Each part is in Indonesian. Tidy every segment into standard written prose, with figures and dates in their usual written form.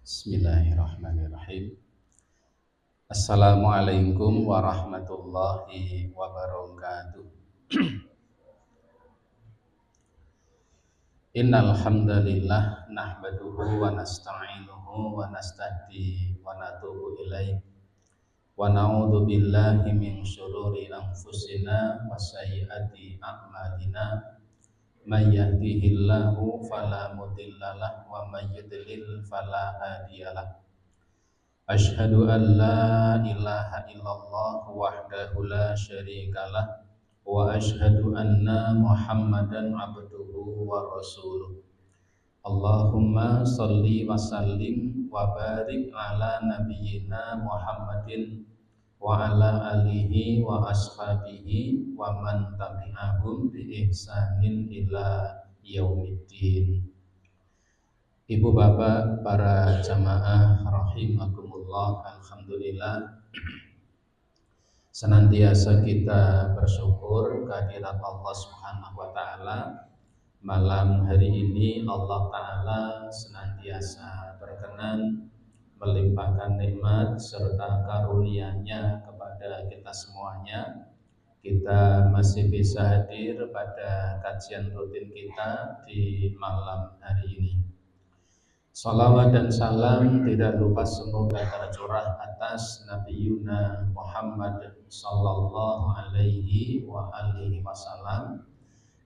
Bismillahirrahmanirrahim. Assalamualaikum warahmatullahi wabarakatuh. Innal hamdalillah nahmaduhu wa nasta'inuhu wa nastahdihi wa natubu ilaih wa na'udzu billahi min syururi anfusina wa sayyiati a'malina. May yahdihillahu fala mudhillalah wa may yudlil fala hadiyalah. Asyhadu an la ilaha illallah wahdahu la syarikalah wa asyhadu anna Muhammadan abduhu wa rasuluh. Allahumma shalli wa sallim wa barik ala nabiyyina Muhammadin wa ala alihi wa ashabihi wa man tabi'ahum bi ihsanin ila yaumiddin. Ibu bapak para jamaah rahimakumullah, alhamdulillah senantiasa kita bersyukur kehadirat Allah Subhanahu wa taala. Malam hari ini Allah taala senantiasa berkenan melimpahkan nikmat serta karunia-Nya kepada kita semuanya. Kita masih bisa hadir pada kajian rutin kita di malam hari ini. Salawat dan salam tidak lupa semoga tercurah atas Nabi Yuna Muhammad sallallahu alaihi wa alihi wasallam,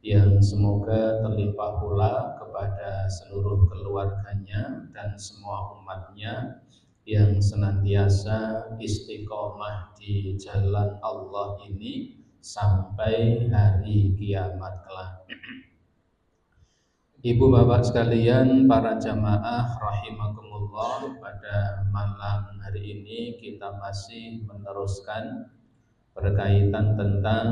yang semoga terlimpah pula kepada seluruh keluarganya dan semua umatnya yang senantiasa istiqomah di jalan Allah ini sampai hari kiamat kelak. Ibu bapak sekalian, para jamaah rahimakumullah, pada malam hari ini kita masih meneruskan berkaitan tentang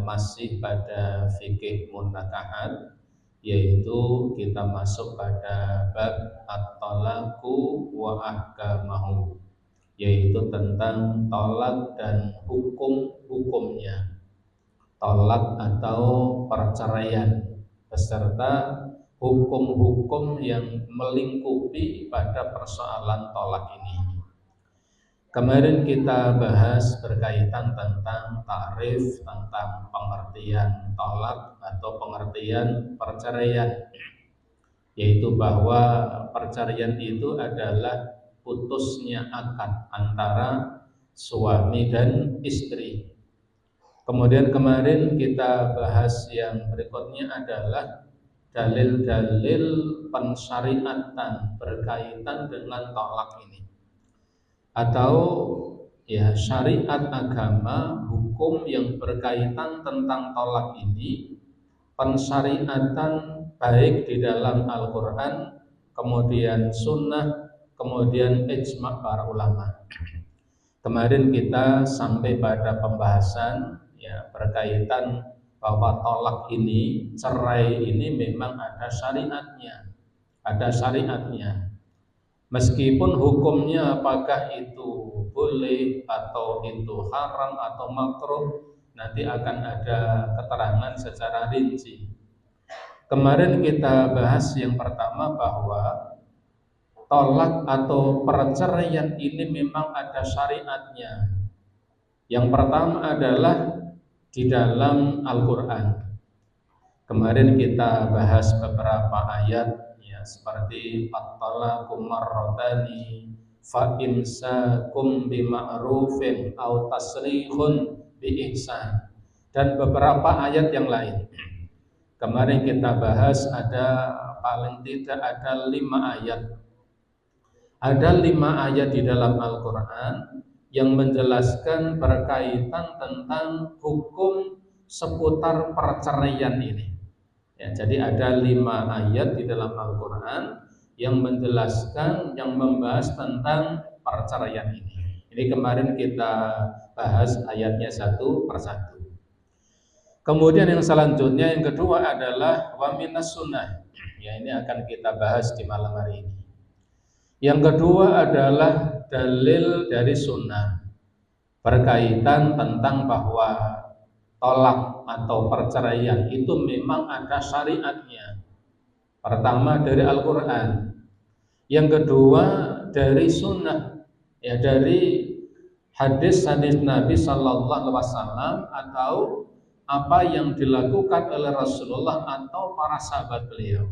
masih pada fikih munakahat, yaitu kita masuk pada bab at-talaqu wa ahkamahu, yaitu tentang talak dan hukum-hukumnya. Talak atau perceraian beserta hukum-hukum yang melingkupi pada persoalan talak ini. Kemarin kita bahas berkaitan tentang takrif, tentang pengertian talak atau pengertian perceraian, yaitu bahwa perceraian itu adalah putusnya akad antara suami dan istri. Kemudian kemarin kita bahas yang berikutnya adalah dalil-dalil pensyariatan berkaitan dengan talak ini, atau syariat agama, hukum yang berkaitan tentang talak ini, pensyariatan baik di dalam Al-Quran, kemudian sunnah, kemudian ijma' para ulama. Kemarin kita sampai pada pembahasan berkaitan bahwa talak ini, cerai ini memang ada syariatnya, meskipun hukumnya apakah itu boleh atau itu haram atau makruh, nanti akan ada keterangan secara rinci. Kemarin kita bahas yang pertama bahwa talak atau perceraian ini memang ada syariatnya. Yang pertama adalah di dalam Al-Quran. Kemarin kita bahas beberapa ayat seperti at-talaqu marratani fa imsakum bima'rufin aw tasrihun bi ihsan, dan beberapa ayat yang lain. Kemarin kita bahas ada paling tidak ada 5 ayat. Ada 5 ayat di dalam Al-Quran yang menjelaskan berkaitan tentang hukum seputar perceraian ini. Jadi ada 5 ayat di dalam Al-Quran yang menjelaskan, yang membahas tentang perceraian ini. Ini kemarin kita bahas ayatnya satu persatu. Kemudian yang selanjutnya, yang kedua adalah wa minas sunnah. Ini akan kita bahas di malam hari ini. Yang kedua adalah dalil dari sunnah berkaitan tentang bahwa talak atau perceraian itu memang ada syariatnya. Pertama dari Al-Quran, Yang kedua dari sunnah, ya dari hadis-hadis Nabi Sallallahu Alaihi Wasallam atau apa yang dilakukan oleh Rasulullah atau para sahabat beliau.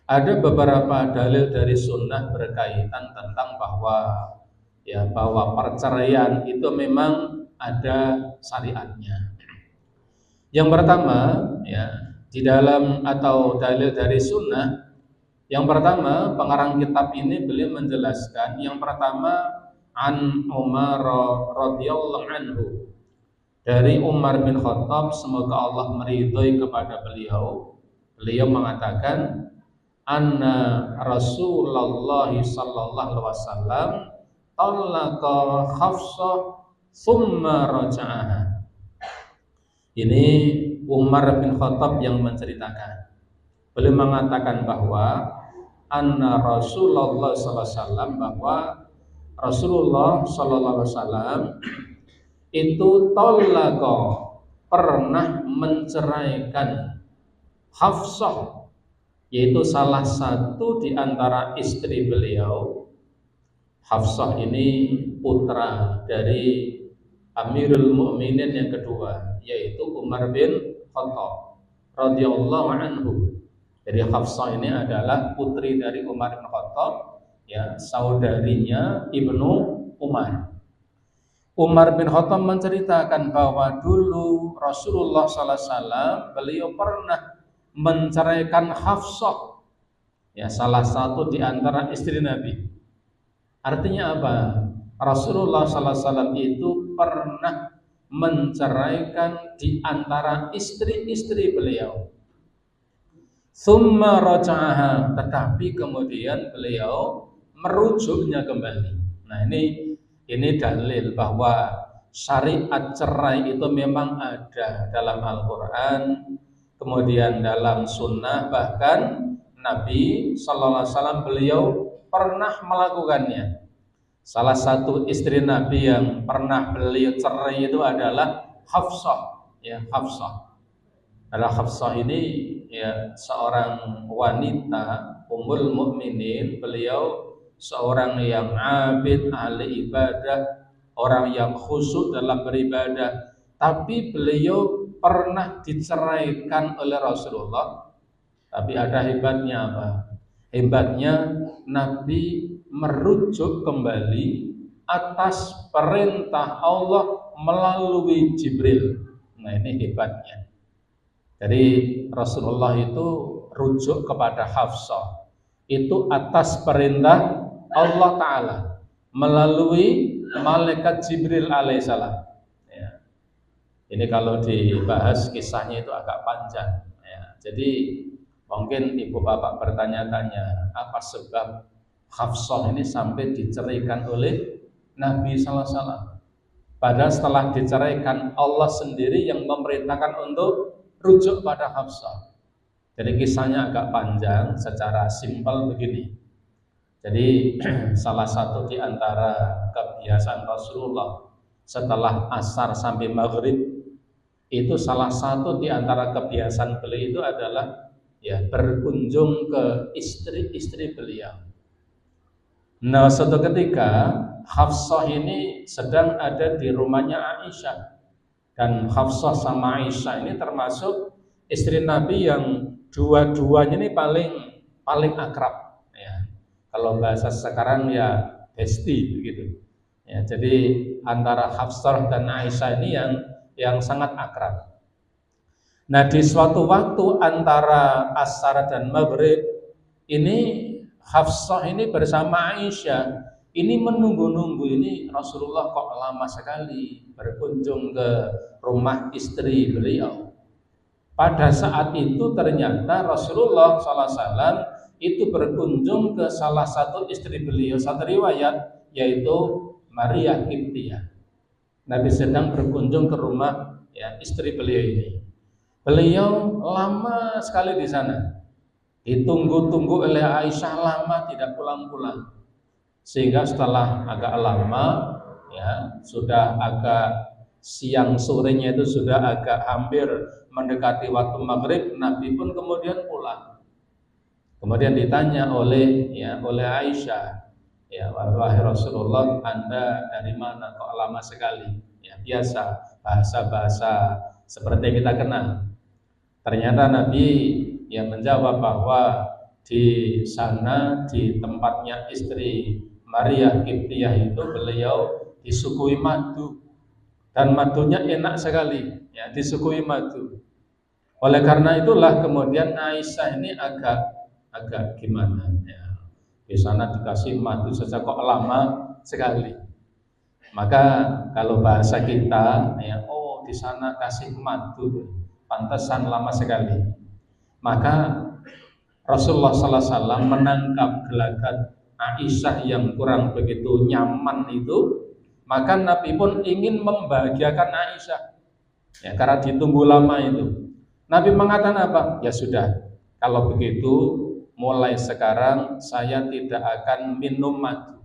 Ada beberapa dalil dari sunnah berkaitan tentang bahwa perceraian itu memang ada syariatnya. Yang pertama, ya, di dalam atau dalil dari sunnah, yang pertama pengarang kitab ini beliau menjelaskan, yang pertama an Umar radhiyallahu anhu, dari Umar bin Khattab, semoga Allah meridhoi kepada beliau. Beliau mengatakan, anna Rasulullah sallallahu alaihi wasallam talaqa Hafsah thumma raja'aha. Ini Umar bin Khattab yang menceritakan. Beliau mengatakan bahwa anna Rasulullah sallallahu alaihi wasallam, bahwa Rasulullah sallallahu alaihi wasallam itu talaqa, pernah menceraikan Hafsah, yaitu salah satu di antara istri beliau. Hafsah ini putra dari Amirul Mukminin yang kedua, yaitu Umar bin Khattab radhiyallahu anhu. Jadi Hafsah ini adalah putri dari Umar bin Khattab, ya, saudarinya Ibnu Umar. Umar bin Khattab menceritakan bahwa dulu Rasulullah sallallahu alaihi wasallam beliau pernah menceraikan Hafsah, ya, salah satu di antara istri Nabi. Artinya apa? Rasulullah sallallahu alaihi wasallam itu pernah menceraikan di antara istri-istri beliau. Tsumma raja'aha, tetapi kemudian beliau merujuknya kembali. Nah, ini dalil bahwa syariat cerai itu memang ada dalam Al-Quran, kemudian dalam sunnah, bahkan Nabi Sallallahu Alaihi Wasallam beliau pernah melakukannya. Salah satu istri Nabi yang pernah beliau cerai itu adalah Hafsah, ya, Hafsah. Hafsah ini, ya, seorang wanita Ummul Mukminin. Beliau seorang yang abid, ahli ibadah, orang yang khusyuk dalam beribadah. Tapi beliau pernah diceraikan oleh Rasulullah. Tapi ada hebatnya apa? Hebatnya Nabi merujuk kembali atas perintah Allah melalui Jibril. Nah, ini hebatnya. Jadi Rasulullah itu rujuk kepada Hafsah itu atas perintah Allah Ta'ala melalui malaikat Jibril alaihissalam, ya. Ini kalau dibahas kisahnya itu agak panjang, ya. Jadi mungkin ibu bapak bertanya-tanya, apa sebab Hafsah ini sampai diceraikan oleh Nabi Sallallahu Alaihi Wasallam? Padahal setelah diceraikan, Allah sendiri yang memerintahkan untuk rujuk pada Hafsah. Jadi kisahnya agak panjang, secara simpel begini. Jadi salah satu di antara kebiasaan Rasulullah setelah asar sampai maghrib, itu salah satu di antara kebiasaan beliau itu adalah, ya, berkunjung ke istri-istri beliau. Nah, suatu ketika Hafsah ini sedang ada di rumahnya Aisyah. Dan Hafsah sama Aisyah ini termasuk istri Nabi yang dua-duanya ini paling akrab, ya. Kalau bahasa sekarang ya bestie begitu. Ya, jadi antara Hafsah dan Aisyah ini yang sangat akrab. Nah, di suatu waktu antara asar dan maghrib ini Hafsah ini bersama Aisyah ini menunggu-nunggu, ini Rasulullah kok lama sekali berkunjung ke rumah istri beliau. Pada saat itu ternyata Rasulullah SAW itu berkunjung ke salah satu istri beliau. Satu riwayat yaitu Maria Qibtiyah. Nabi sedang berkunjung ke rumah, ya, istri beliau ini. Beliau lama sekali di sana. Ditunggu-tunggu oleh Aisyah, lama tidak pulang-pulang. Sehingga setelah agak lama, ya, sudah agak siang sorenya itu sudah agak hampir mendekati waktu maghrib, Nabi pun kemudian pulang. Kemudian ditanya oleh Aisyah, ya wahai Rasulullah, Anda dari mana kok lama sekali? Ya biasa, bahasa-bahasa seperti yang kita kenal. Ternyata Nabi yang menjawab bahwa di sana, di tempatnya istri Maria Kiptiyah itu, beliau disuguhi madu, dan madunya enak sekali, ya disuguhi madu. Oleh karena itulah kemudian Aisyah ini agak gimana ya, di sana dikasih madu saja kok lama sekali. Maka kalau bahasa kita ya, oh di sana kasih madu, pantesan lama sekali. Maka Rasulullah SAW menangkap gelagat Aisyah yang kurang begitu nyaman itu, maka Nabi pun ingin membahagiakan Aisyah, ya karena ditunggu lama itu. Nabi mengatakan apa? Ya sudah, kalau begitu mulai sekarang saya tidak akan minum madu.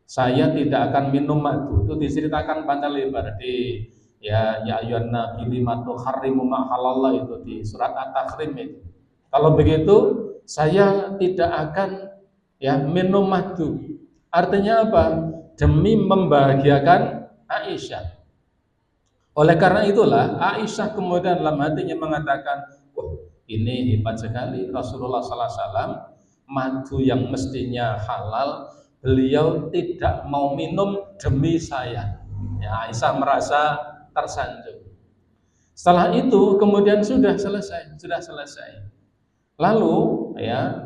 Saya tidak akan minum madu. Itu diceritakan panjang lebar di ya ayyuhan nabi lima tuharrimu ma halallah, itu di surat At-Tahrim itu. Kalau begitu saya tidak akan minum madu. Artinya apa? Demi membahagiakan Aisyah. Oleh karena itulah Aisyah kemudian dalam hatinya mengatakan, wah ini hebat sekali Rasulullah SAW, madu yang mestinya halal beliau tidak mau minum demi saya. Ya, Aisyah merasa tersanjung. Setelah itu kemudian sudah selesai. Lalu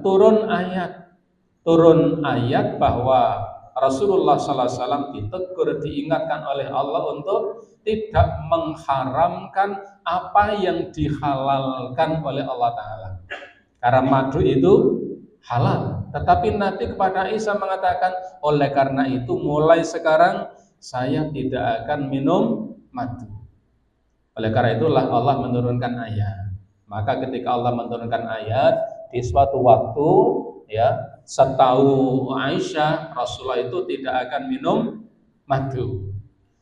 turun ayat bahwa Rasulullah SAW ditegur, diingatkan oleh Allah untuk tidak mengharamkan apa yang dihalalkan oleh Allah Ta'ala. Karena madu itu halal, tetapi Nabi kepada Aisyah mengatakan, oleh karena itu mulai sekarang saya tidak akan minum madu. Oleh karena itulah Allah menurunkan ayat. Maka ketika Allah menurunkan ayat, di suatu waktu setahu Aisyah, Rasulullah itu tidak akan minum madu.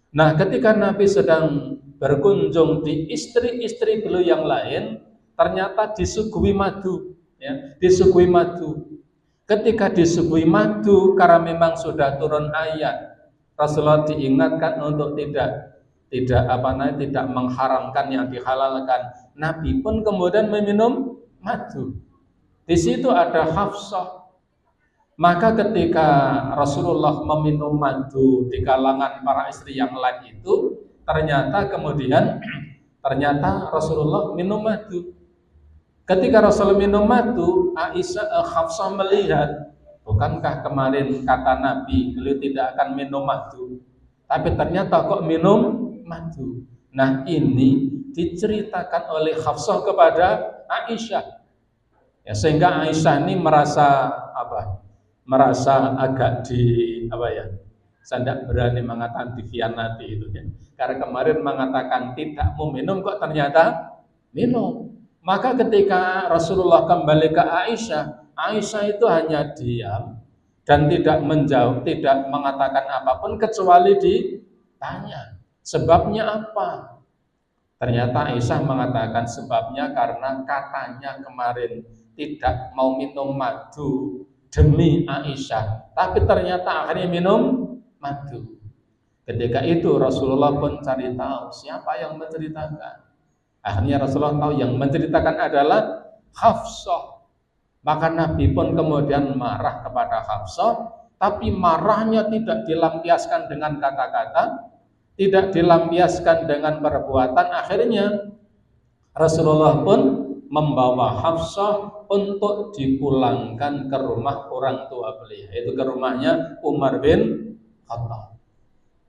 Nah, ketika Nabi sedang berkunjung di istri-istri beliau yang lain, ternyata disuguhi madu, disuguhi madu. Ketika disuguhi madu, karena memang sudah turun ayat, Rasulullah diingatkan untuk tidak mengharamkan yang dihalalkan. Nabi pun kemudian meminum madu. Di situ ada Hafsah. Maka ketika Rasulullah meminum madu di kalangan para istri yang lain itu, ternyata Rasulullah minum madu. Ketika Rasulullah minum madu, Hafsah melihat, bukankah kemarin kata Nabi beliau tidak akan minum madu, tapi ternyata kok minum madu. Nah, ini diceritakan oleh Hafsah kepada Aisyah. Ya, sehingga Aisyah ini merasa agak saya tidak berani mengatakan dikhianati itu ya. Karena kemarin mengatakan tidak mau minum, kok ternyata minum. Maka ketika Rasulullah kembali ke Aisyah itu hanya diam dan tidak menjawab, tidak mengatakan apapun kecuali ditanya, sebabnya apa? Ternyata Aisyah mengatakan sebabnya karena katanya kemarin tidak mau minum madu demi Aisyah, tapi ternyata akhirnya minum madu. Ketika itu Rasulullah pun cari tahu siapa yang menceritakan. Akhirnya Rasulullah tahu yang menceritakan adalah Hafsah. Maka Nabi pun kemudian marah kepada Hafsah, tapi marahnya tidak dilampiaskan dengan kata-kata, tidak dilampiaskan dengan perbuatan. Akhirnya Rasulullah pun membawa Hafsah untuk dipulangkan ke rumah orang tua beliau, yaitu ke rumahnya Umar bin Khattab.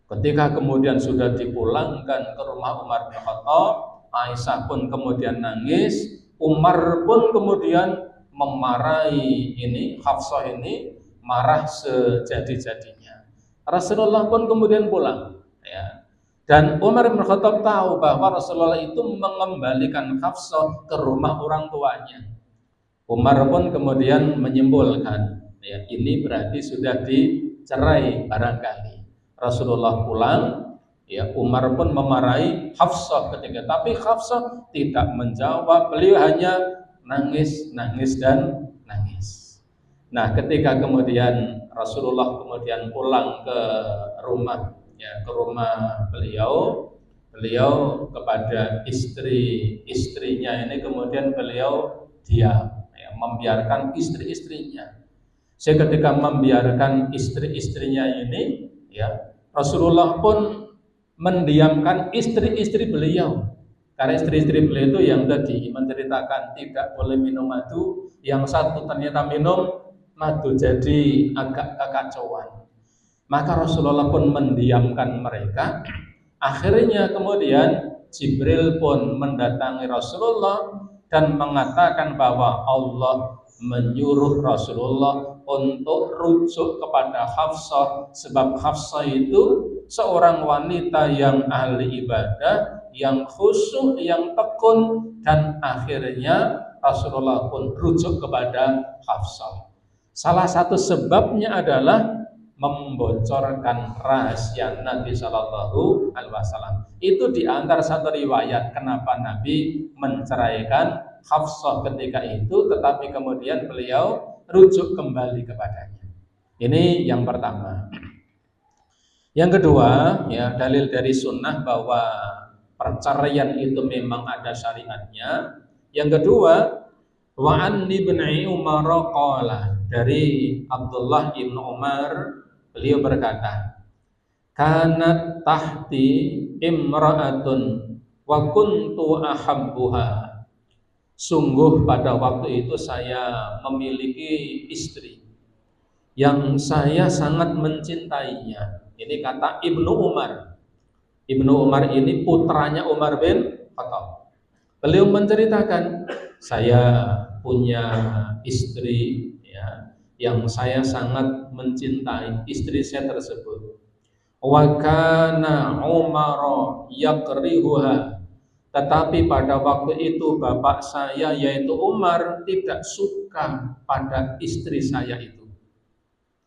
Ketika kemudian sudah dipulangkan ke rumah Umar bin Khattab, Aisyah pun kemudian nangis, Umar pun kemudian memarahi Hafsah ini, marah sejadi-jadinya. Rasulullah pun kemudian pulang, ya. Dan Umar bin Khattab tahu bahwa Rasulullah itu mengembalikan Hafsah ke rumah orang tuanya. Umar pun kemudian menyimpulkan, ya, ini berarti sudah dicerai barangkali. Rasulullah pulang, ya, Umar pun memarahi Hafsah tapi Hafsah tidak menjawab. Beliau hanya nangis dan nangis. Nah, ketika kemudian Rasulullah kemudian pulang ke rumah, ya, ke rumah beliau kepada istrinya ini kemudian beliau diam, ya, membiarkan istri-istrinya. Ketika membiarkan istri-istrinya ini, ya, Rasulullah pun mendiamkan istri-istri beliau. Karena istri-istri beliau itu yang tadi menceritakan tidak boleh minum madu, yang satu ternyata minum madu, jadi agak kekacauan. Maka Rasulullah pun mendiamkan mereka. Akhirnya kemudian Jibril pun mendatangi Rasulullah dan mengatakan bahwa Allah menyuruh Rasulullah untuk rujuk kepada Hafsah, sebab Hafsah itu seorang wanita yang ahli ibadah, yang khusyuk, yang tekun, dan akhirnya Rasulullah pun rujuk kepada Hafsah. Salah satu sebabnya adalah membocorkan rahasia Nabi Shallallahu Alaihi Wasallam. Itu di antara satu riwayat kenapa Nabi menceraikan Hafsah ketika itu, tetapi kemudian beliau rujuk kembali kepadanya. Ini yang pertama. Yang kedua, ya, dalil dari sunnah bahwa perceraian itu memang ada syariatnya. Yang kedua, wa an ibni Umar qala, dari Abdullah ibn Umar, beliau berkata, kanat tahti imra'atun wa kuntu ahabbuha. Sungguh pada waktu itu saya memiliki istri yang saya sangat mencintainya. Ini kata Ibnu Umar. Ibnu Umar ini putranya Umar bin Khattab. Beliau menceritakan, saya punya istri, ya, yang saya sangat mencintai istri saya tersebut. Wa kana Umar yakrihuha, tetapi pada waktu itu bapak saya yaitu Umar tidak suka pada istri saya itu.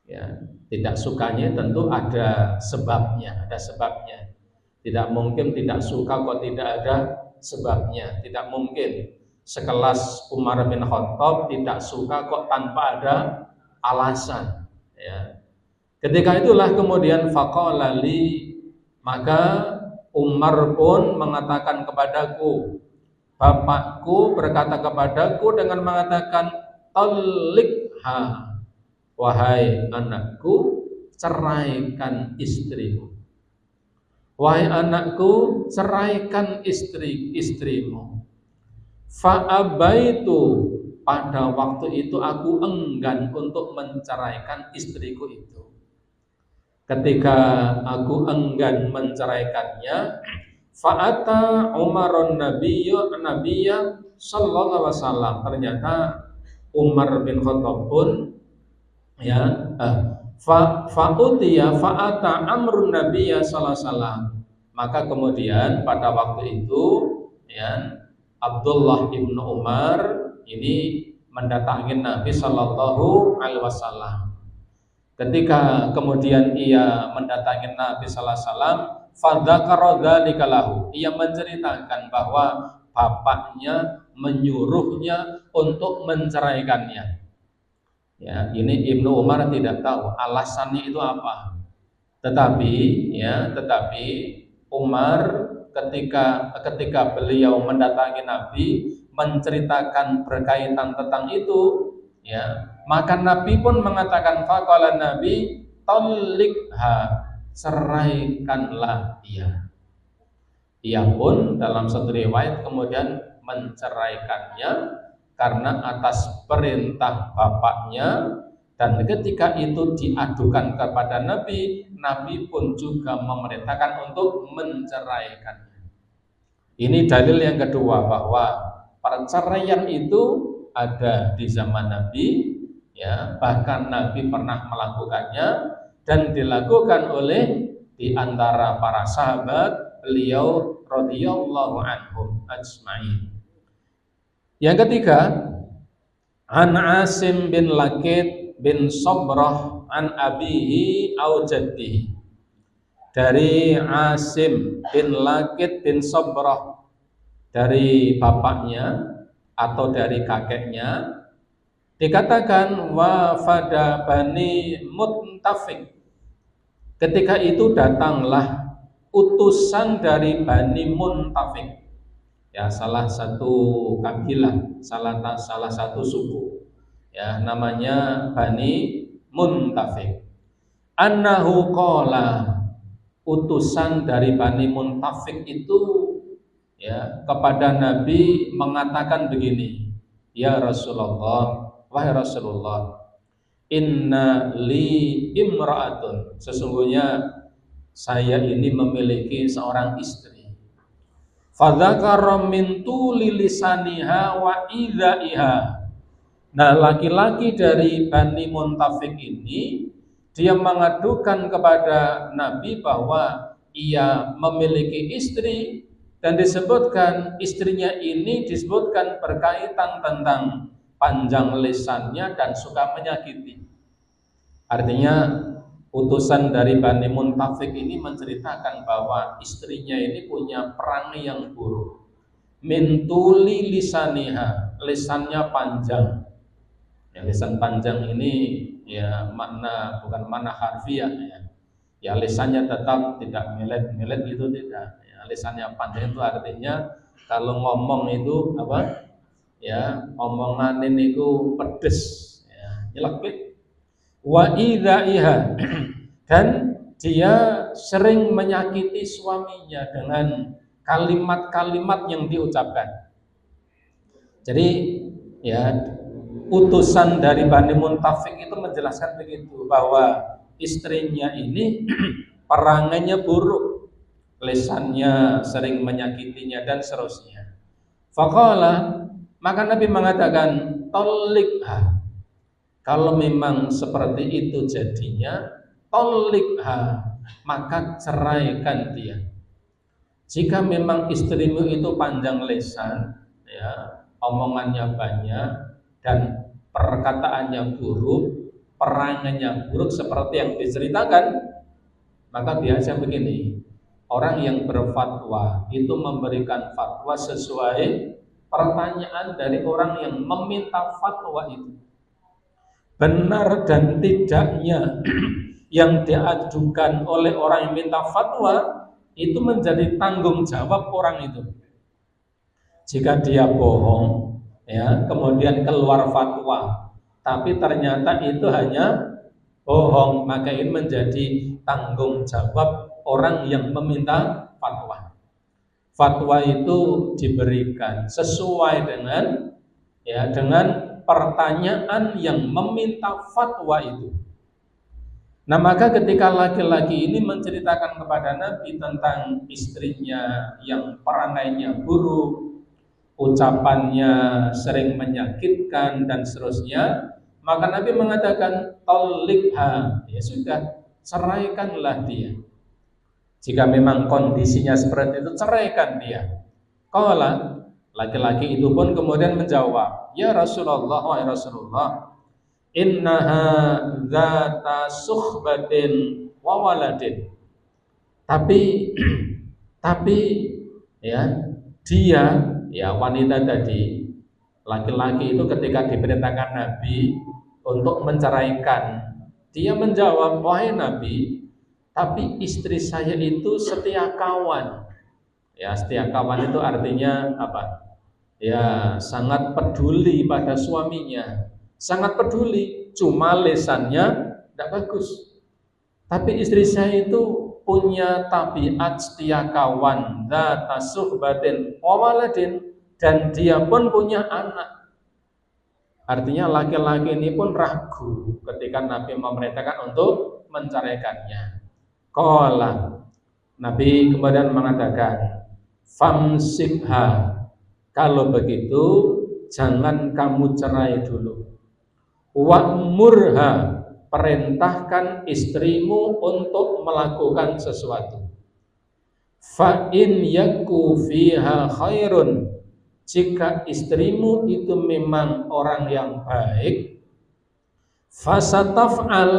Ya, tidak sukanya tentu ada sebabnya, Tidak mungkin tidak suka kok tidak ada sebabnya, tidak mungkin. Sekelas Umar bin Khattab tidak suka kok tanpa ada alasan, ya. Ketika itulah kemudian faqala li, maka Umar pun mengatakan kepadaku, bapakku berkata kepadaku dengan mengatakan, talikha, wahai anakku, ceraikan istrimu. Wahai anakku, ceraikan istrimu. Fa'abaitu, pada waktu itu aku enggan untuk menceraikan istriku itu. Ketika aku enggan menceraikannya, fa'ata Umarun Nabiyya sallallahu alaihi wasallam. Ternyata Umar bin Khattab pun, ya, fa'utiya fa'ata Amrun Nabiyya sallallahu alaihi wasallam. Maka kemudian pada waktu itu, ya, Abdullah ibnu Umar ini mendatangi Nabi sallallahu alaihi wasallam. Ketika kemudian ia mendatangi Nabi sallallahu alaihi wasallam, fadzakara dzalika lahu, ia menceritakan bahwa bapaknya menyuruhnya untuk menceraikannya. Ya, ini Ibnu Umar tidak tahu alasannya itu apa. Tetapi Umar ketika beliau mendatangi Nabi menceritakan berkaitan tentang itu, ya, maka Nabi pun mengatakan, faqala Nabi talikha, ceraikanlah dia. Ia pun dalam satu riwayat kemudian menceraikannya karena atas perintah bapaknya, dan ketika itu diadukan kepada Nabi, Nabi pun juga memerintahkan untuk menceraikannya. Ini dalil yang kedua bahwa perceraian itu ada di zaman Nabi, ya, bahkan Nabi pernah melakukannya dan dilakukan oleh di antara para sahabat beliau radhiyallahu anhum ajma'in. Yang ketiga, an Asim bin Laqit bin Sabrah an abihi au jaddihi, dari Asim bin Laqit bin Sabrah, dari bapaknya atau dari kakeknya, Dikatakan wafada Bani Muntafiq. Ketika itu datanglah utusan dari Bani Muntafiq. Ya, salah satu kabilah, salah satu suku. Ya, namanya Bani Muntafiq. Annahu qala, utusan dari Bani Muntafiq itu ya kepada Nabi mengatakan begini, ya Rasulullah, wahai Rasulullah, inna li imra'atun, sesungguhnya saya ini memiliki seorang istri. Fadzakara min tuli lisaniha wa idzaiha. Nah, laki-laki dari Bani Muntafiq ini dia mengadukan kepada Nabi bahwa ia memiliki istri, dan disebutkan istrinya ini disebutkan berkaitan tentang panjang lisannya dan suka menyakiti. Artinya utusan dari Bani Muntafiq ini menceritakan bahwa istrinya ini punya perangai yang buruk. Mintuli lisaniha, lisannya panjang. Ya, lisan panjang ini ya makna bukan makna harfiah ya. Ya lisannya tetap tidak melet-melet itu tidak. Ya, lisannya panjang itu artinya kalau ngomong itu apa? Ya, omongan ini itu pedes, ya, nyelekit. Wa idzaiha, dan dia sering menyakiti suaminya dengan kalimat-kalimat yang diucapkan. Jadi ya utusan dari Bani Muntafiq itu menjelaskan begitu, bahwa istrinya ini perangainya buruk, lisannya sering menyakitinya dan seterusnya. Faqala, maka Nabi mengatakan, tolikha, kalau memang seperti itu jadinya, tolikha, maka ceraikan dia. Jika memang istrimu itu panjang lisan, ya, omongannya banyak dan perkataannya buruk, perangainya buruk seperti yang diceritakan, maka biasa begini, orang yang berfatwa itu memberikan fatwa sesuai pertanyaan dari orang yang meminta fatwa itu. Benar dan tidaknya yang diajukan oleh orang yang minta fatwa itu menjadi tanggung jawab orang itu. Jika dia bohong, ya, kemudian keluar fatwa, tapi ternyata itu hanya bohong, maka ini menjadi tanggung jawab orang yang meminta fatwa. Fatwa itu diberikan sesuai dengan ya dengan pertanyaan yang meminta fatwa itu. Nah, maka ketika laki-laki ini menceritakan kepada Nabi tentang istrinya yang perangainya buruk, ucapannya sering menyakitkan dan seterusnya, maka Nabi mengatakan talikha, ya sudah, ceraikanlah dia. Jika memang kondisinya seperti itu, ceraikan dia. Qala, laki-laki itu pun kemudian menjawab, ya Rasulullah, wahai Rasulullah, innaha dzata sukhbatin wa waladin. Tapi ya, dia, ya wanita tadi, laki-laki itu ketika diperintahkan Nabi untuk menceraikan, dia menjawab, wahai Nabi, tapi istri saya itu setia kawan. Ya, setia kawan itu artinya apa? Ya, sangat peduli pada suaminya, sangat peduli, cuma lisannya tidak bagus. Tapi istri saya itu punya tabiat setia kawan, dzata suhbatin wa waladin, dan dia pun punya anak. Artinya laki-laki ini pun ragu ketika Nabi memerintahkan untuk menceraikannya. Qala, Nabi kemudian mengatakan, famsikha, kalau begitu jangan kamu cerai dulu. Wa'murha, perintahkan istrimu untuk melakukan sesuatu. Fa in yaku fiha khairun, jika istrimu itu memang orang yang baik, fasataf'al,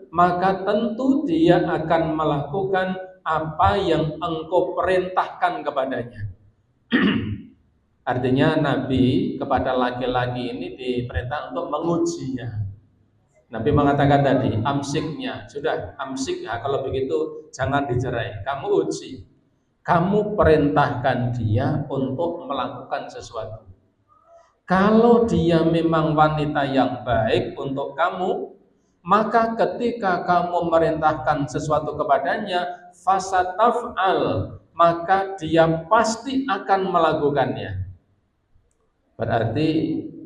maka tentu dia akan melakukan apa yang engkau perintahkan kepadanya. Artinya Nabi kepada laki-laki ini diperintah untuk mengujinya. Nabi mengatakan tadi, amsiknya, sudah amsik, nah, kalau begitu jangan dicerai, kamu uji. Kamu perintahkan dia untuk melakukan sesuatu. Kalau dia memang wanita yang baik untuk kamu, maka ketika kamu merintahkan sesuatu kepadanya, fasataf'al, maka dia pasti akan melakukannya. Berarti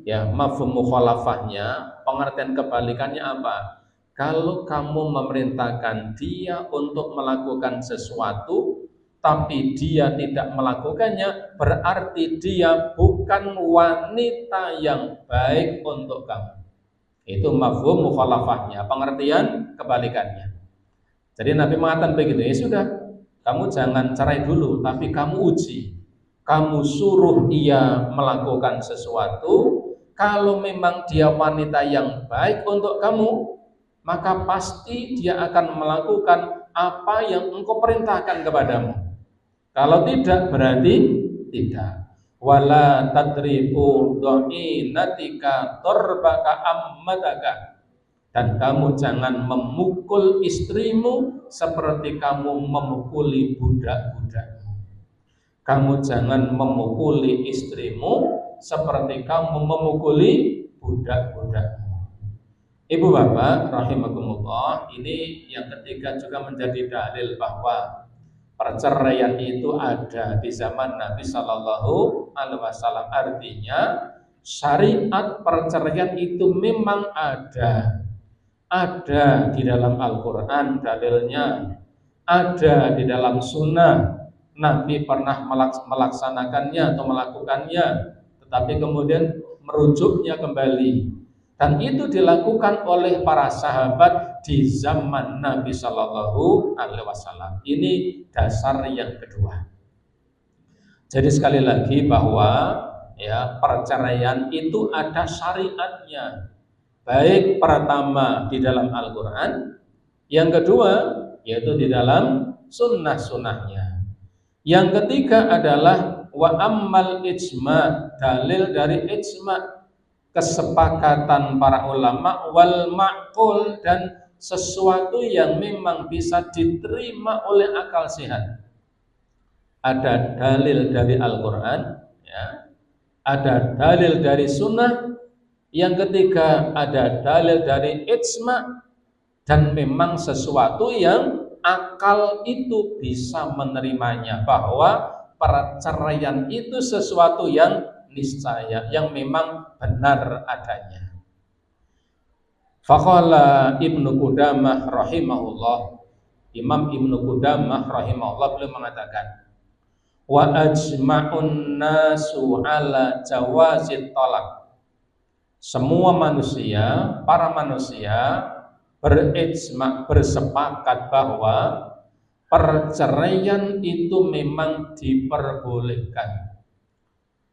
ya mafhum mukhalafahnya, pengertian kebalikannya apa? Kalau kamu memerintahkan dia untuk melakukan sesuatu tapi dia tidak melakukannya, berarti dia bukan wanita yang baik untuk kamu. Itu mafhum mukhalafahnya, pengertian kebalikannya. Jadi Nabi mengatakan begitu, ya sudah, kamu jangan cerai dulu, tapi kamu uji. Kamu suruh dia melakukan sesuatu, kalau memang dia wanita yang baik untuk kamu, maka pasti dia akan melakukan apa yang engkau perintahkan kepadamu. Kalau tidak, berarti tidak. Wala tadribu dhainatika torbaka ammataka, dan kamu jangan memukul istrimu seperti kamu memukuli budak-budak. Kamu jangan memukuli istrimu seperti kamu memukuli budak-budakmu. Ibu bapak rahimakumullah, ini yang ketiga juga menjadi dalil bahwa perceraian itu ada di zaman Nabi Shallallahu Alaihi Wasallam. Artinya syariat perceraian itu memang ada di dalam Al-Quran dalilnya, ada di dalam sunnah. Nabi pernah melaksanakannya atau melakukannya, tetapi kemudian merujuknya kembali, dan itu dilakukan oleh para sahabat di zaman Nabi Shallallahu Alaihi Wasallam. Ini dasar yang kedua. Jadi sekali lagi bahwa ya perceraian itu ada syariatnya, baik pertama di dalam Al-Quran, yang kedua yaitu di dalam sunnah-sunnahnya. Yang ketiga adalah wa ammal ijma, dalil dari ijma, kesepakatan para ulama, wal ma'qul, dan sesuatu yang memang bisa diterima oleh akal sehat. Ada dalil dari Al-Quran, ya, ada dalil dari sunnah, yang ketiga ada dalil dari ijma, dan memang sesuatu yang akal itu bisa menerimanya, bahwa perceraian itu sesuatu yang niscaya, yang memang benar adanya. Faqala Ibnu Qudamah rahimahullah, Imam Ibnu Qudamah rahimahullah beliau mengatakan, wa ajma'un nasu ala jawazit talaq. Semua manusia, para manusia berijma, bersepakat bahwa perceraian itu memang diperbolehkan,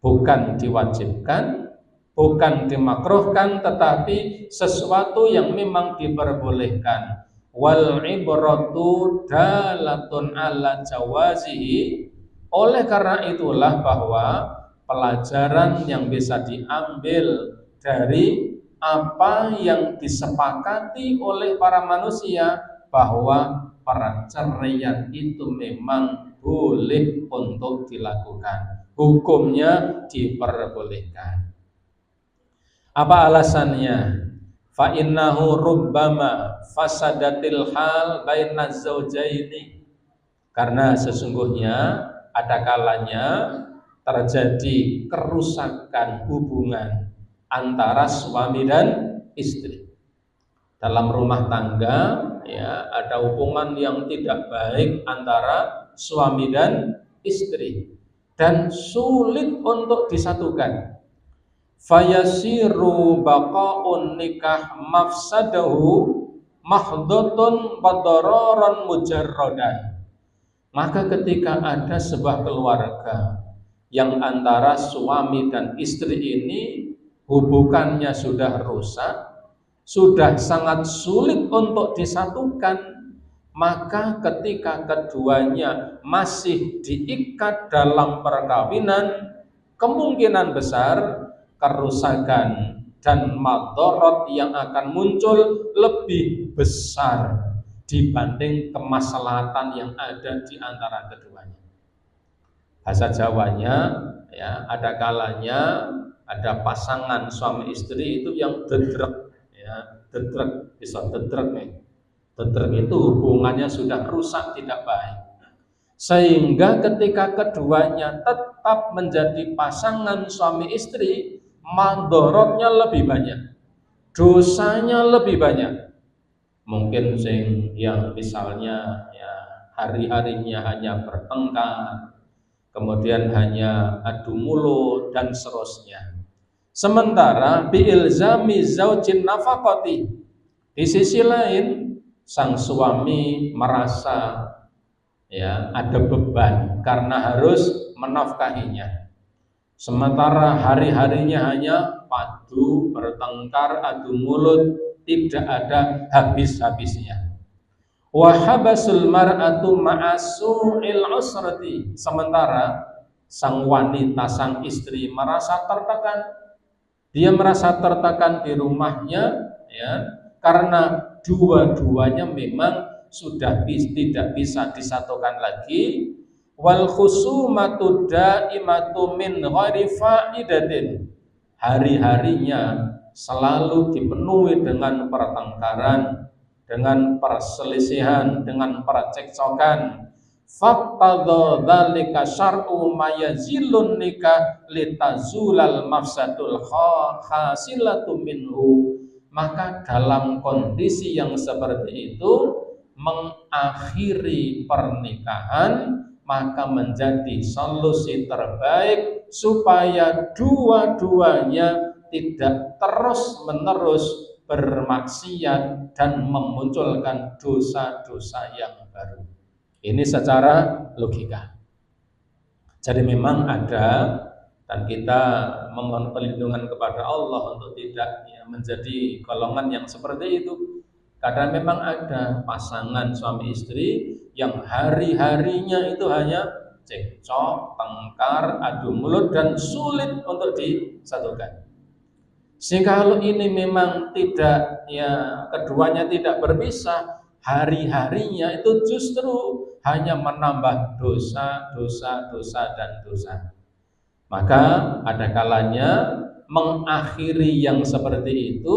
bukan diwajibkan, bukan dimakruhkan, tetapi sesuatu yang memang diperbolehkan. Wal ibratu dalatun ala jawazihi. Oleh karena itulah bahwa pelajaran yang bisa diambil dari apa yang disepakati oleh para manusia, bahwa perceraian itu memang boleh untuk dilakukan, hukumnya diperbolehkan. Apa alasannya? Fa innahu rubbama fasadatil hal bainaz zaujaini, karena sesungguhnya ada kalanya terjadi kerusakan hubungan antara suami dan istri. Dalam rumah tangga ya, ada hubungan yang tidak baik antara suami dan istri dan sulit untuk disatukan. Fayasiru baqa'un nikah mafsadahu mahdotun badararan mujarradan. Maka ketika ada sebuah keluarga yang antara suami dan istri ini hubungannya sudah rusak, sudah sangat sulit untuk disatukan, maka ketika keduanya masih diikat dalam perkawinan, kemungkinan besar kerusakan dan madharat yang akan muncul lebih besar dibanding kemaslahatan yang ada di antara keduanya. Bahasa Jawanya ya, ada kalanya ada pasangan suami istri itu yang dedrek ya, dedrek bisa dedrek nih. Dedrek itu hubungannya sudah rusak, tidak baik. Sehingga ketika keduanya tetap menjadi pasangan suami istri, madharatnya lebih banyak, dosanya lebih banyak. Mungkin yang misalnya ya hari-harinya hanya bertengkar, kemudian hanya adu mulut dan seterusnya. Sementara biilzami zaujin nafaqati, di sisi lain sang suami merasa ya ada beban karena harus menafkahinya. Sementara hari-harinya hanya padu, bertengkar, adu mulut, tidak ada habis-habisnya. Wa habasul mar'atu ma'asu'il usrati, sementara sang wanita, sang istri merasa tertekan. Dia merasa tertekan di rumahnya ya, karena dua-duanya memang sudah tidak bisa disatukan lagi. Wal khusumatu daimatu min ghairi faidatin, hari-harinya selalu dipenuhi dengan pertengkaran, dengan perselisihan, dengan percekcokan. Faqtadha dzalika syar'u mayazilun nikah litazulal mafsadul hasilatu minhu. Maka dalam kondisi yang seperti itu, mengakhiri pernikahan maka menjadi solusi terbaik supaya dua-duanya tidak terus-menerus bermaksiat dan memunculkan dosa-dosa yang baru. Ini secara logika. Jadi memang ada, dan kita memohon perlindungan kepada Allah untuk tidak ya, menjadi golongan yang seperti itu. Karena memang ada pasangan suami istri yang hari-harinya itu hanya cekcok, tengkar, adu mulut, dan sulit untuk disatukan. Sehingga kalau ini memang tidak ya, keduanya tidak berpisah, hari-harinya itu justru hanya menambah dosa, dan dosa. Maka ada kalanya mengakhiri yang seperti itu,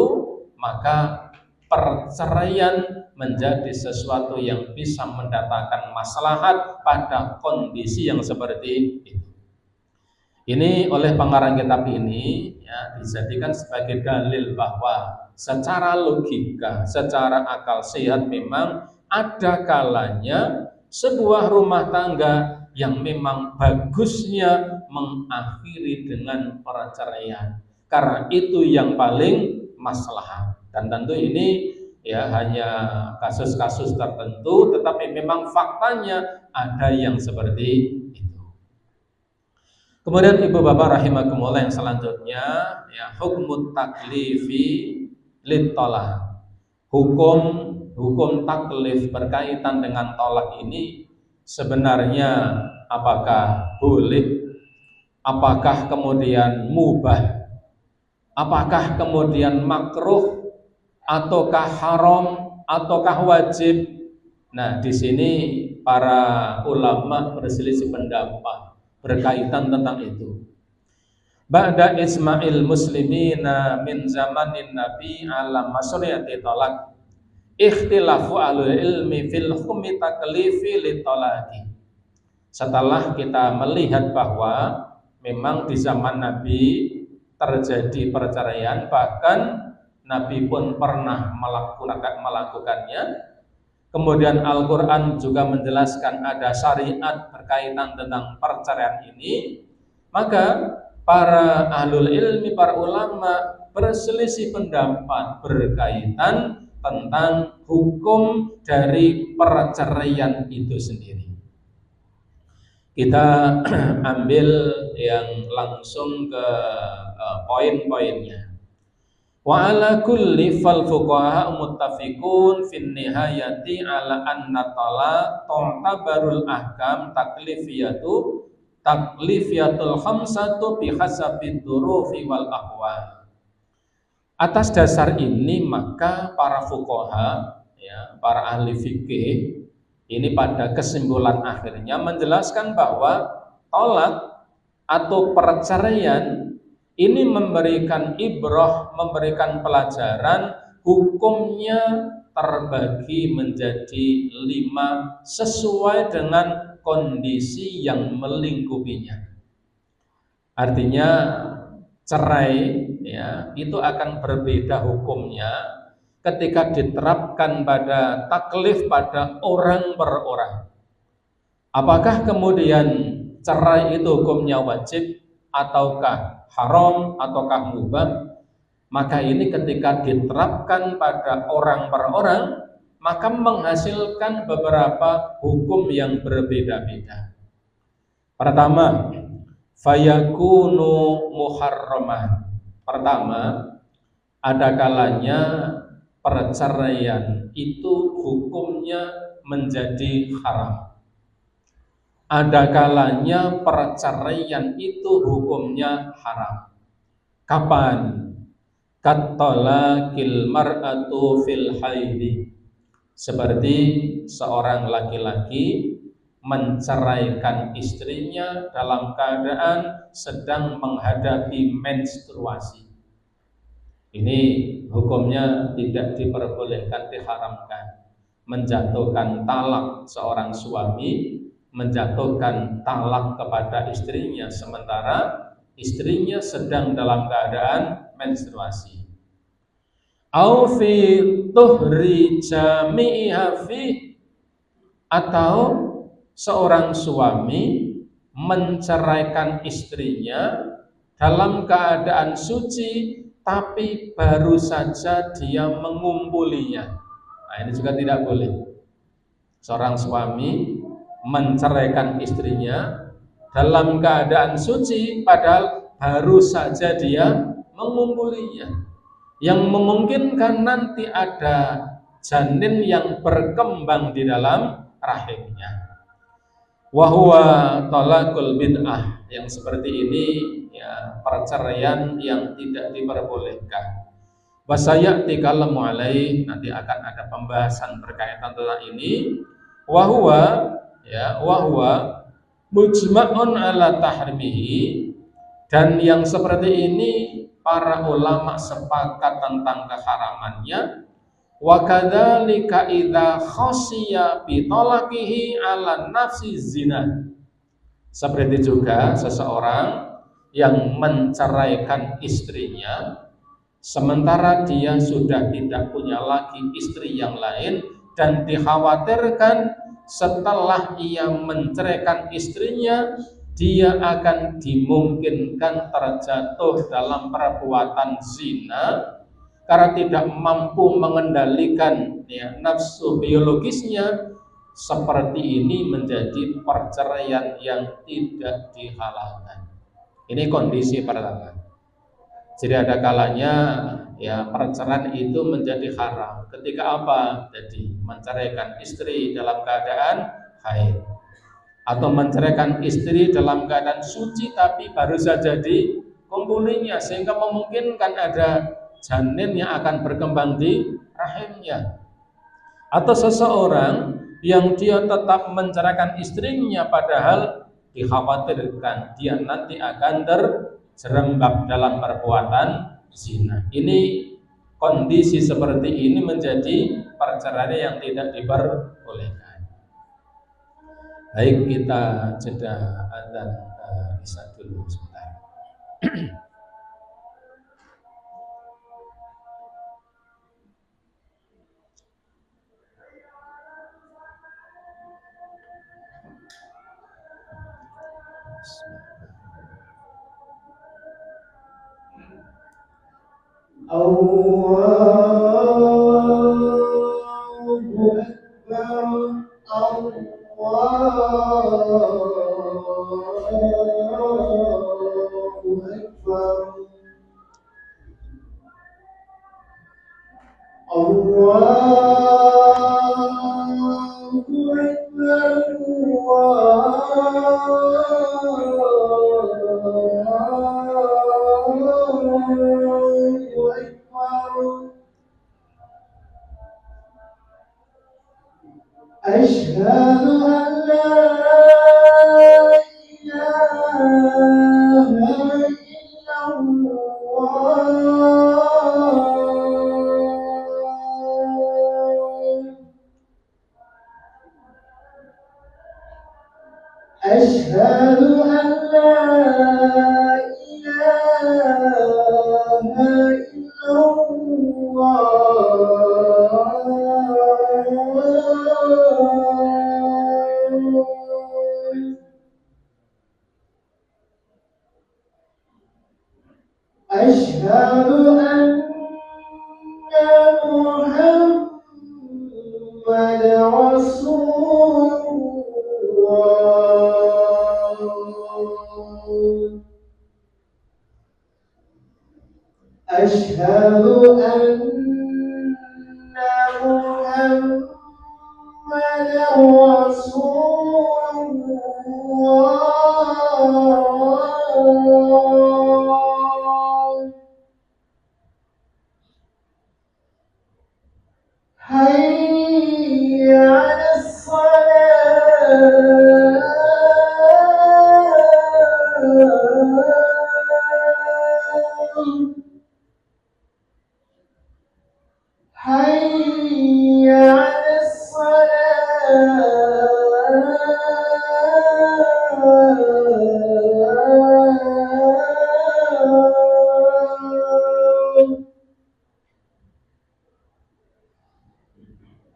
maka perceraian menjadi sesuatu yang bisa mendatangkan maslahat pada kondisi yang seperti itu. Ini oleh pengarang kitab ini ya, dijadikan sebagai dalil bahwa secara logika, secara akal sehat memang ada kalanya sebuah rumah tangga yang memang bagusnya mengakhiri dengan perceraian, karena itu yang paling maslahat. Dan tentu ini ya hanya kasus-kasus tertentu, tetapi memang faktanya ada yang seperti itu. Kemudian ibu bapak rahimakumullah yang selanjutnya ya, hukum taklifi litolak. Hukum taklif berkaitan dengan tolak ini sebenarnya apakah boleh, apakah kemudian mubah, apakah kemudian makruh, ataukah haram, ataukah wajib. Nah, di sini para ulama berselisih pendapat berkaitan tentang itu. Ba'da isma'il muslimina min zamanin nabi ala masyriati talaq, ikhtilafu alul ilmi fil hukmi taklifi litolaki. Setelah kita melihat bahwa memang di zaman Nabi terjadi perceraian, bahkan Nabi pun pernah melakukannya. Kemudian Al-Quran juga menjelaskan ada syariat berkaitan tentang perceraian ini. Maka para ahlul ilmi, para ulama berselisih pendapat berkaitan tentang hukum dari perceraian itu sendiri. Kita ambil yang langsung ke poin-poinnya. Wa ala kulli fal fuqaha muttafiqun fin nihayati ala anna talaq tu'tabarul ahkam taklifiyatu taklifiyatul khamsatu bihasabid durufi wal ahwal. Atas dasar ini maka para fuqaha, ya, para ahli fikih ini pada kesimpulan akhirnya menjelaskan bahwa talak atau perceraian ini memberikan ibrah, memberikan pelajaran, hukumnya terbagi menjadi 5 sesuai dengan kondisi yang melingkupinya. Artinya cerai, ya, itu akan berbeda hukumnya ketika diterapkan pada taklif pada orang per orang. Apakah kemudian cerai itu hukumnya wajib ataukah haram ataukah mubah? Maka ini ketika diterapkan pada orang per orang, maka menghasilkan beberapa hukum yang berbeda-beda. Pertama, fayakunu muharraman. Pertama, ada kalanya perceraian itu hukumnya menjadi haram. Ada kalanya perceraian itu hukumnya haram. Kapan? Kattalaqil mar'atu fil haidi. Seperti seorang laki-laki menceraikan istrinya dalam keadaan sedang menghadapi menstruasi. Ini hukumnya tidak diperbolehkan, diharamkan. Menjatuhkan talak seorang suami, menjatuhkan talak kepada istrinya sementara istrinya sedang dalam keadaan menstruasi. Au fi tuhri jami'iha fi, atau seorang suami menceraikan istrinya dalam keadaan suci tapi baru saja dia mengumpulinya. Nah, ini juga tidak boleh. Seorang suami menceraikan istrinya dalam keadaan suci padahal baru saja dia mengumpulinya, yang memungkinkan nanti ada janin yang berkembang di dalam rahimnya. Wahwa talaqul bid'ah, yang seperti ini ya perceraian yang tidak diperbolehkan. Wasayati kalamu alaih, nanti akan ada pembahasan berkaitan tentang ini. Wahwa mujma'un ala tahrimihi, dan yang seperti ini para ulama sepakat tentang keharamannya. Wa kadzalika idza khashiya bi talaqihi ala nafsi zina. Seperti juga seseorang yang menceraikan istrinya sementara dia sudah tidak punya lagi istri yang lain dan dikhawatirkan setelah ia menceraikan istrinya dia akan dimungkinkan terjatuh dalam perbuatan zina karena tidak mampu mengendalikan ya, nafsu biologisnya. Seperti ini menjadi perceraian yang tidak dihalalkan. Ini kondisi pertama. Jadi ada kalanya ya perceraian itu menjadi haram. Ketika apa? Jadi menceraikan istri dalam keadaan haid, atau menceraikan istri dalam keadaan suci tapi baru saja dikumpulinya sehingga memungkinkan ada janin yang akan berkembang di rahimnya. Atau seseorang yang dia tetap menceraikan istrinya padahal dikhawatirkan dia nanti akan terjerembab dalam perbuatan zina. Ini kondisi seperti ini menjadi perceraian yang tidak diperbolehkan. Baik, kita jeda adzan isya dulu sebentar. Allahu Akbar, Allahu Akbar. أشهد أن لا إله إلا الله أشهد أن لا إله إلا الله أشهد أن محمد رسول الله أشهد أن محمد رسول الله حي على الصلاة حي على الصلاة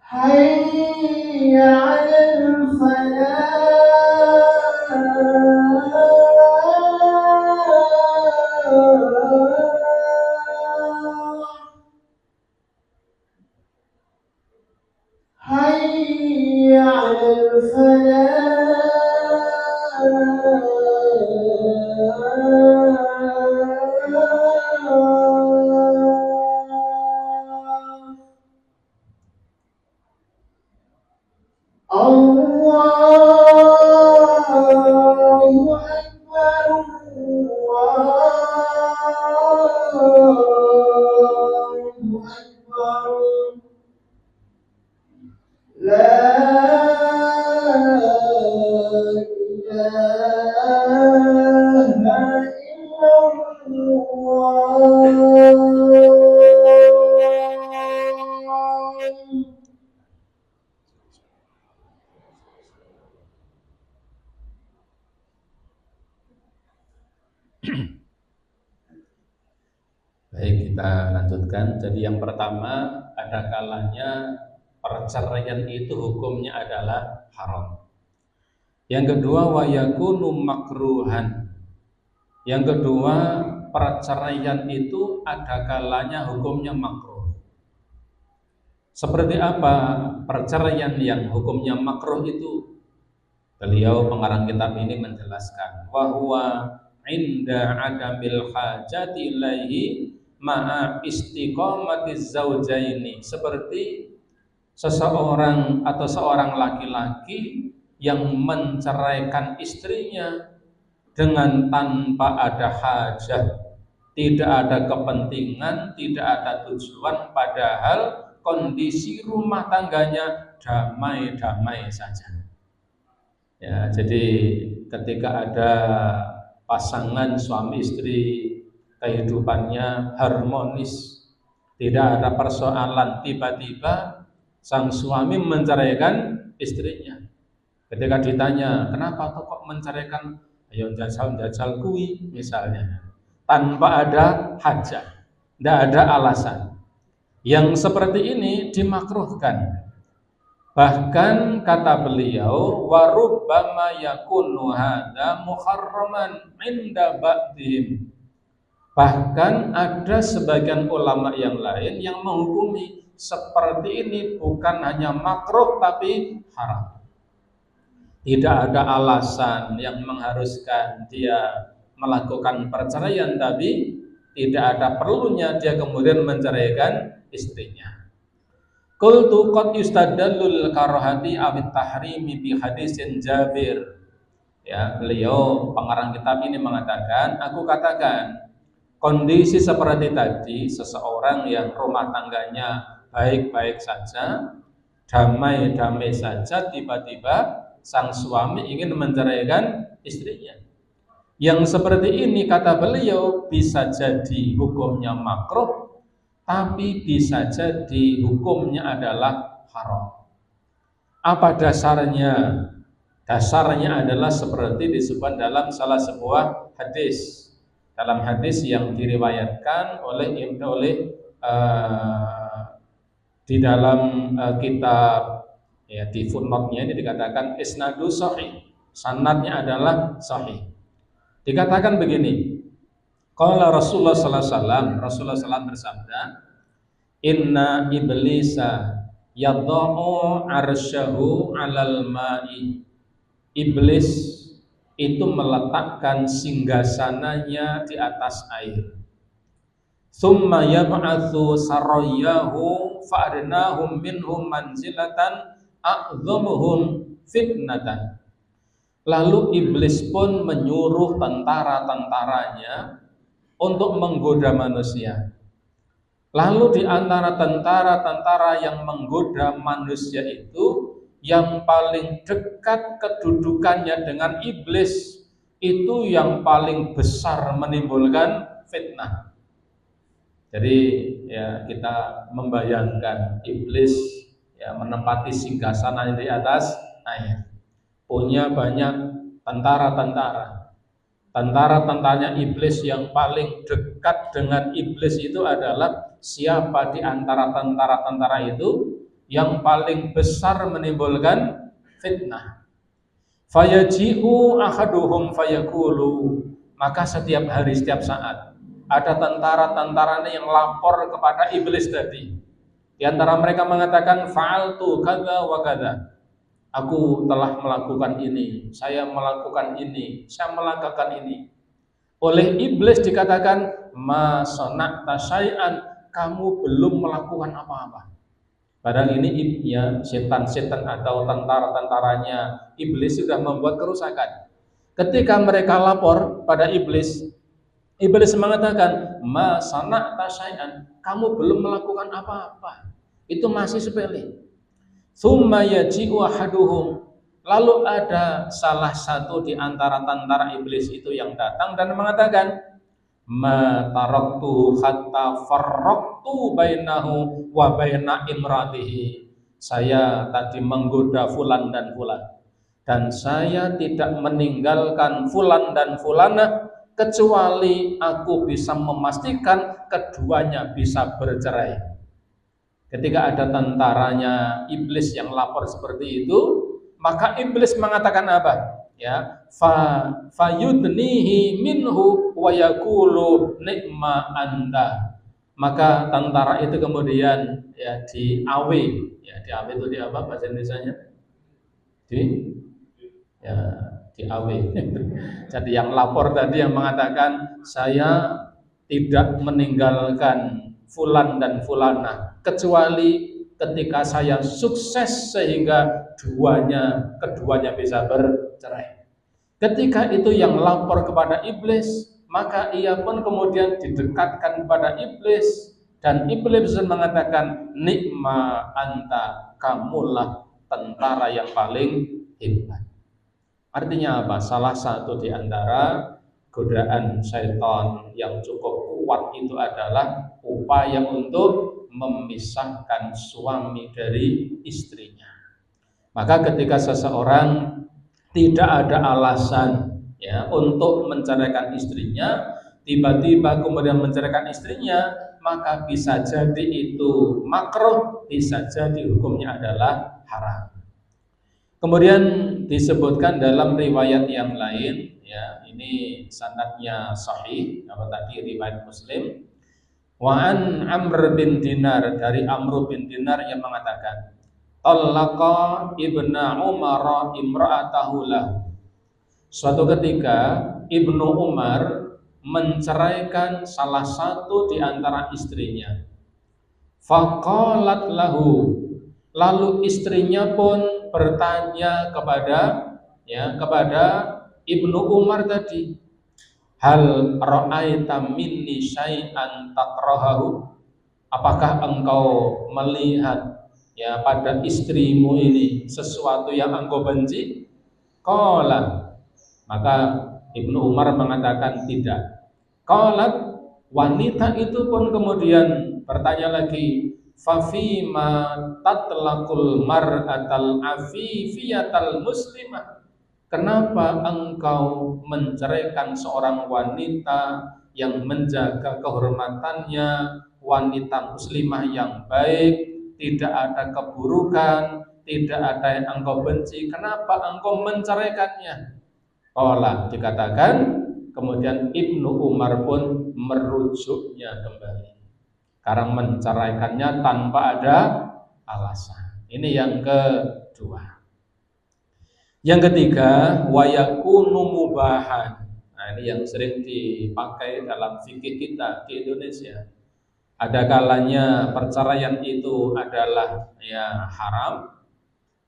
حي على الفلاح حي على الفلاح الله أكبر الله أكبر لا إله إلا الله Baik, kita lanjutkan. Jadi yang pertama, ada kalanya perceraian itu hukumnya adalah haram. Yang kedua, wa yakunu makruhan. Yang kedua, perceraian itu ada kalanya hukumnya makruh. Seperti apa perceraian yang hukumnya makruh itu? Beliau pengarang kitab ini menjelaskan bahwa inda adamil hajati ilaihi ma'a istiqamatiz zaujaini, seperti seseorang atau seorang laki-laki yang menceraikan istrinya dengan tanpa ada hajat, tidak ada kepentingan, tidak ada tujuan, padahal kondisi rumah tangganya damai-damai saja. Ya, jadi ketika ada pasangan suami istri kehidupannya harmonis, tidak ada persoalan, tiba-tiba sang suami menceraikan istrinya. Ketika ditanya, kenapa kok menceraikan? Ayo jajal kui misalnya, tanpa ada hajat, tidak ada alasan. Yang seperti ini dimakruhkan. Bahkan kata beliau, wa rubbama yakunu hadza muharraman inda ba'dihim. Bahkan ada sebagian ulama yang lain yang menghukumi seperti ini bukan hanya makruh tapi haram. Tidak ada alasan yang mengharuskan dia melakukan perceraian, tapi tidak ada perlunya dia kemudian menceraikan istrinya. Qultu qad yustadallul karahati awit tahrimi bi hadisin Jabir. Ya, beliau pengarang kitab ini mengatakan, aku katakan kondisi seperti tadi, seseorang yang rumah tangganya baik-baik saja, damai-damai saja tiba-tiba sang suami ingin menceraikan istrinya. Yang seperti ini kata beliau bisa jadi hukumnya makruh, tapi bisa jadi hukumnya adalah haram. Apa dasarnya? Dasarnya adalah seperti disebut dalam salah sebuah hadis. Dalam hadis yang diriwayatkan oleh di dalam kitab, ya, di footnote-nya ini dikatakan isnadu sahih, sanadnya adalah sahih. Dikatakan begini, qala Rasulullah sallallahu alaihi wasallam, Rasulullah SAW bersabda, inna iblisa yadha'u arsyahu 'alal ma'i. Iblis itu meletakkan singgasananya di atas air. Thumma yab'atsu sarayahu fa'adnahum minhum manzilatan a'dhamuhum fitnatan. Lalu iblis pun menyuruh tentara-tentaranya untuk menggoda manusia. Lalu di antara tentara-tentara yang menggoda manusia itu, yang paling dekat kedudukannya dengan iblis itu yang paling besar menimbulkan fitnah. Jadi ya kita membayangkan iblis ya menempati singgasana di atas air. Punya banyak tentara-tentara. Tentara-tentaranya iblis yang paling dekat dengan iblis itu adalah siapa di antara tentara-tentara itu yang paling besar menimbulkan fitnah. Fayaji'u ahaduhum fayaqulu, maka setiap hari, setiap saat ada tentara-tentaranya yang lapor kepada iblis tadi. Di antara mereka mengatakan fa'altu kadza wa kadza. Aku telah melakukan ini, saya melakukan ini, saya melakukan ini. Oleh iblis dikatakan ma sana'ta syai'an, kamu belum melakukan apa-apa. Padahal ini ya setan-setan atau tentara-tentaranya iblis sudah membuat kerusakan. Ketika mereka lapor pada iblis, iblis mengatakan ma sana'ta syai'an, kamu belum melakukan apa-apa. Itu masih sepele. Tsumma yaji'u ahaduhum, lalu ada salah satu di antara tentara iblis itu yang datang dan mengatakan ma taraktu hatta farraqtu bainahu wa baina imratihi. Saya tadi menggoda fulan dan fulan, dan saya tidak meninggalkan fulan dan fulanah kecuali aku bisa memastikan keduanya bisa bercerai. Ketika ada tentaranya iblis yang lapor seperti itu, maka iblis mengatakan apa? Ya, fayudnihi minhu wa yaqulu ni'ma anta. Maka tentara itu kemudian ya diawe. Ya, diawe itu di apa bahasa Indonesianya? Diawe. Jadi yang lapor tadi yang mengatakan saya tidak meninggalkan fulan dan fulana kecuali ketika saya sukses sehingga keduanya bisa bercerai. Ketika itu yang lapor kepada iblis, maka ia pun kemudian didekatkan kepada iblis, dan iblis mengatakan nikma anta, kamulah tentara yang paling hebat. Artinya apa? Salah satu di antara godaan syaitan yang cukup kuat itu adalah upaya untuk memisahkan suami dari istrinya. Maka ketika seseorang tidak ada alasan ya untuk menceraikan istrinya, tiba-tiba kemudian menceraikan istrinya, maka bisa jadi itu makruh, bisa jadi hukumnya adalah haram. Kemudian disebutkan dalam riwayat yang lain, ya ini sanadnya sahih, apa tadi riwayat Muslim. Wa an Amr bin Dinar, dari Amr bin Dinar yang mengatakan, talaqa ibna Umar imra'atahu lahu. Suatu ketika Ibnu Umar menceraikan salah satu di antara istrinya. Faqalat lahu, lalu istrinya pun bertanya kepada Ibnu Umar tadi, hal ra'aita minni syai'an takrahahu, apakah engkau melihat ya pada istrimu ini sesuatu yang engkau benci? Qala, maka Ibnu Umar mengatakan tidak. Qalat, wanita itu pun kemudian bertanya lagi, fafima tatlaqul mar'atal afifiyatal muslimah, kenapa engkau menceraikan seorang wanita yang menjaga kehormatannya, wanita muslimah yang baik, tidak ada keburukan, tidak ada yang engkau benci, kenapa engkau menceraikannya? Qala, dikatakan kemudian Ibnu Umar pun merujuknya kembali karena menceraikannya tanpa ada alasan. Ini yang kedua. Yang ketiga, wayakunu mubahan. Nah, ini yang sering dipakai dalam fikih kita di Indonesia. Ada kalanya perceraian itu adalah ya haram,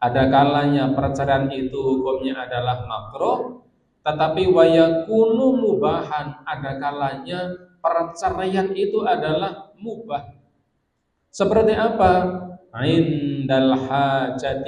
ada kalanya perceraian itu hukumnya adalah makruh, tetapi wayakunu mubahan, ada kalanya perceraian itu adalah mubah. Seperti apa? Indal hajati